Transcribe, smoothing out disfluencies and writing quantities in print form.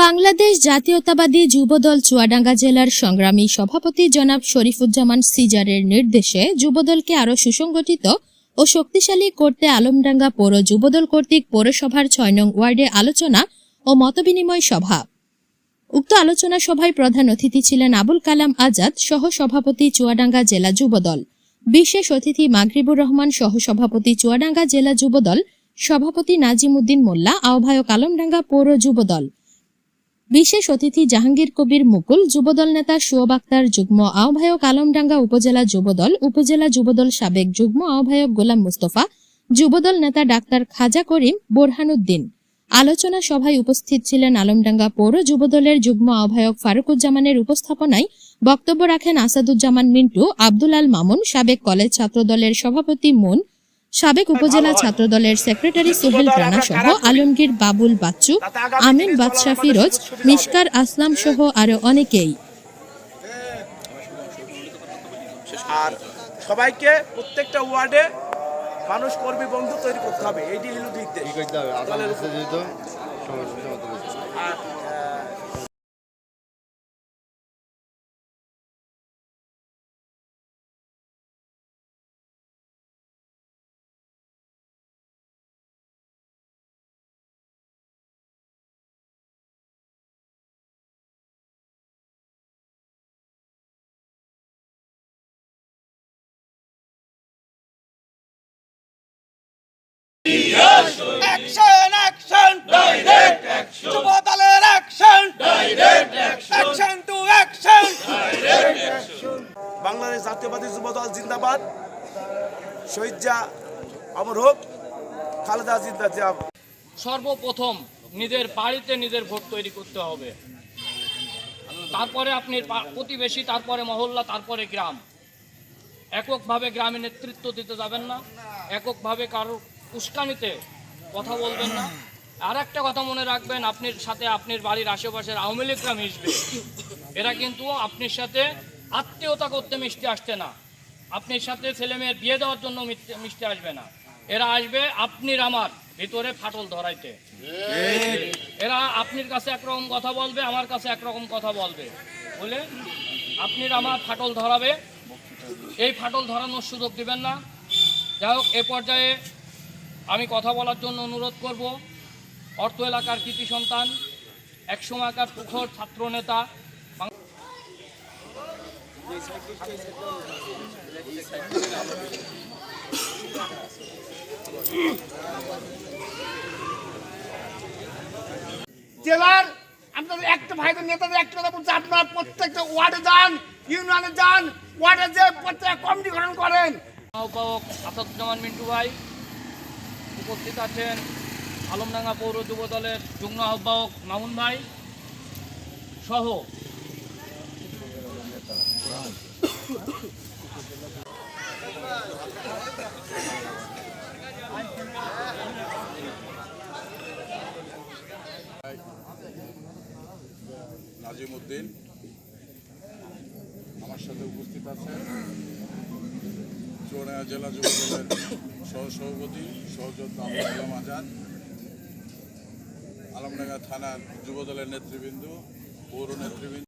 বাংলাদেশ জাতীয়তাবাদী যুবদল চুয়াডাঙ্গা জেলার সংগ্রামী সভাপতি জনাব শরীফুজ্জামান সিজারের নির্দেশে যুবদলকে আরও সুসংগঠিত ও শক্তিশালী করতে আলমডাঙ্গা পৌর যুবদল কর্তৃক পৌরসভার ৬ নং ওয়ার্ডে আলোচনা ও মতবিনিময় সভা। উক্ত আলোচনা সভায় প্রধান অতিথি ছিলেন আবুল কালাম আজাদ, সহ সভাপতি চুয়াডাঙ্গা জেলা যুবদল, বিশেষ অতিথি মাগরিবুর রহমান, সহ সভাপতি চুয়াডাঙ্গা জেলা যুবদল, সভাপতি নাজিম উদ্দিন মোল্লা, আহ্বায়ক আলমডাঙ্গা পৌর যুবদল, বিশেষ অতিথি জাহাঙ্গীর কবির মুকুল, যুবদল নেতা শুয়ব আক্তার, যুগ্ম আহ্বায়ক আলমডাঙ্গা উপজেলা যুবদল, উপজেলা যুবদল সাবেক যুগ্ম আহ্বায়ক গোলাম মুস্তফা, যুবদল নেতা ডাক্তার খাজা করিম, বোরহানুদ্দিন। আলোচনা সভায় উপস্থিত ছিলেন আলমডাঙ্গা পৌর যুবদলের যুগ্ম আহ্বায়ক ফারুকুজ্জামানের উপস্থাপনায় বক্তব্য রাখেন আসাদুজ্জামান মিন্টু, আব্দুল আল মামুন, সাবেক কলেজ ছাত্রদলের সভাপতি মুন, সাবেক উপজেলা ছাত্রদলের সেক্রেটারি সোহেল রানা সহ আলমগীর, বাবুল বাচ্চু, আমিন বাদশা ফিরোজ, মিশকার আসলাম সহ আরো অনেকেই। আর সবাইকে প্রত্যেকটা ওয়ার্ডে মানুষ কর্মী বন্ধু তৈরি করতে হবে, এইটি হলো নির্দেশ। Action, action, direct action. যুবদলের action, direct action. Action to action, direct action. Bangladesh জাতীয়বাদী Jubodal জিন্দাবাদ। শহীদজা অমর হোক, খালেদা জিন্দাবাদ। সর্বপ্রথম নিজের বাড়িতে নিজের ভোট তৈরি করতে হবে, তারপরে আপনি প্রতিবেশী, তারপরে মহল্লা, তারপরে গ্রাম। এককভাবে গ্রামে নেতৃত্ব দিতে যাবেন না, এককভাবে কারোর উস্কানিতে কথা বলবেন না। আর একটা কথা মনে রাখবেন, আপনার সাথে আপনার বাড়ির আশেপাশের আওয়ামী লীগরা মিশবে, এরা কিন্তু আপনার সাথে আত্মীয়তা করতে মিশতে আসছে না, আপনার সাথে ছেলেমেয়ের বিয়ে দেওয়ার জন্য মিশতে আসবে না। এরা আসবে আপনার আমার ভিতরে ফাটল ধরাইতে। এরা আপনার কাছে একরকম কথা বলবে, আমার কাছে একরকম কথা বলবে, বলে আপনার আমার ফাটল ধরাবে। এই ফাটল ধরানোর সুযোগ দিবেন না। যাই হোক, এ পর্যায়ে আমি কথা বলার জন্য অনুরোধ করব অর্থ এলাকার কৃতি সন্তান, একসময়কার প্রখর ছাত্র নেতা, জেলার আপনাদের একটা ভাইদের নেতাদের একটা কথা বলছে, আপনারা প্রত্যেকটা ওয়ার্ডে যান, ইউনিয়নে যান, ওয়ার্ডে যে প্রত্যেক কমিটি গঠন করেন। আহ্বায়ক আসাদুজ্জামান মিন্টু ভাই উপস্থিত আছেন, আলমডাঙ্গা পৌর যুবদলের যুগ্ম আহ্বায়ক মামুন ভাই সহ নাজিম উদ্দিন আমার সাথে উপস্থিত আছেন, চুয়াডাঙ্গা জেলা যুবদলের সহসভাপতি সহযোদ্ধা আবুল কালাম আজাদ, আলমডাঙ্গা থানার যুবদলের নেতৃবৃন্দ, পৌর নেতৃবৃন্দ।